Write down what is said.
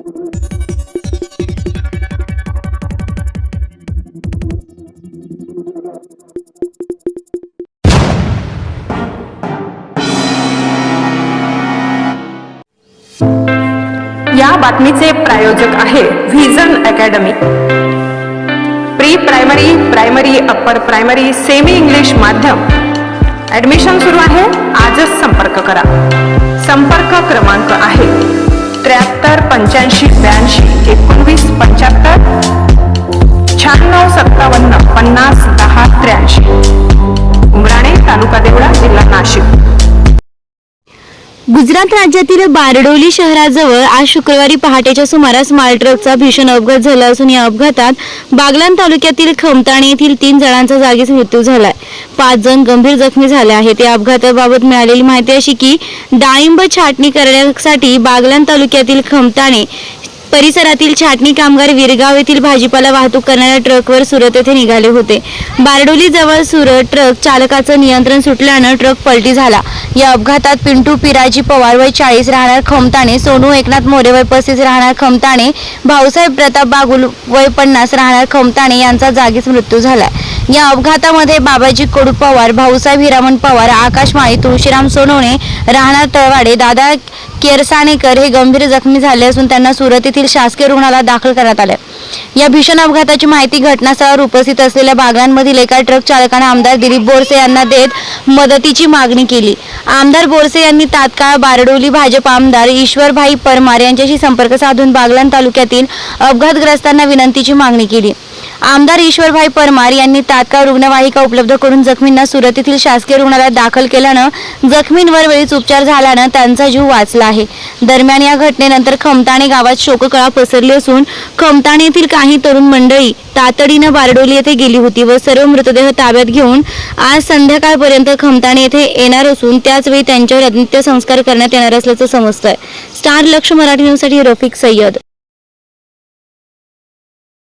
या बातमीचे प्रायोजक आहे vision academy. Pre primary, primary, upper primary, semi English माध्यम ऍडमिशन सुरू आहे। आजच संपर्क करा। संपर्क क्रमांक आहे 73 85 82 19 75 96 57 50 10 83। उमराणे, तालुका देवळा, जिल्हा नाशिक। गुजरात राज्यातील बारडोली शहराजवळ आज शुक्रवारी पहाटेच्या सुमारास माल ट्रकचा भीषण अपघात झाला असून या अपघातात बागलाण तालुक्यातील खमताणे येथील 3 जणांचा जागीच मृत्यू झालाय। 5 जण गंभीर जखमी झाले आहेत। या अपघाताबाबत मिळालेली माहिती अशी की डाळिंब छाटणी करण्यासाठी बागलाण तालुक्यातील खमताणे परिसरातील छाटणी कामगार विरगाव येथील भाजीपाला वाहतूक करणाऱ्या ट्रकवर सुरत येथे निघाले होते। बारडोली जवळ सुरत ट्रक चालकाचं नियंत्रण सुटल्यानं ट्रक पलटी झाला। या अपघातात पिंटू पिराजी पवार वय 40 राहणार खमताणे, सोनू एकनाथ मोरे वय 35 राहणार खमताणे, भाऊसाहेब प्रताप बागुल वय 50 राहणार खमताणे यांचा जागीच मृत्यू झाला। या अपघातामध्ये बाबाजी कडू पवार, भाऊसाहेब हिरामण पवार, आकाश माळी, तुळशीराम सोनवणे राहणार तळवाडे, दादा केरसाणेकर हे गंभीर जखमी झाले असून त्यांना सुरत येथील शासकीय रुग्णालयात दाखल करण्यात आले। या भीषण अपघाताची माहिती घटनास्थळावर उपस्थित असलेल्या बागलाणमधील एका ट्रक चालकाने आमदार दिलीप बोरसे यांना देत मदतीची मागणी केली। आमदार बोरसे यांनी तात्काळ बारडोली भाजप आमदार ईश्वरभाई परमार यांच्याशी संपर्क साधून बागलाण तालुक्यातील अपघातग्रस्तांना विनंतीची मागणी केली। आमदार ईश्वरभाई परमार यांनी तात्काळ रुग्णवाहिका उपलब्ध करून जखमींना सुरत येथील शासकीय रुग्णालयात दाखल केल्यानं जखमींवर वेळीच उपचार झाल्यानं त्यांचा जीव वाचला आहे। दरम्यान या घटनेनंतर खमताणे गावात शोककळा पसरली असून खमताणे येथील काही तरुण मंडळी तातडीनं बारडोली येथे गेली होती व सर्व मृतदेह ताब्यात घेऊन आज संध्याकाळपर्यंत खमताणे येथे येणार असून त्याचवेळी त्यांच्यावर अंत्यसंस्कार करण्यात येणार असल्याचं समजतंय। स्टार लक्ष मराठी न्यूजसाठी रफिक सय्यद।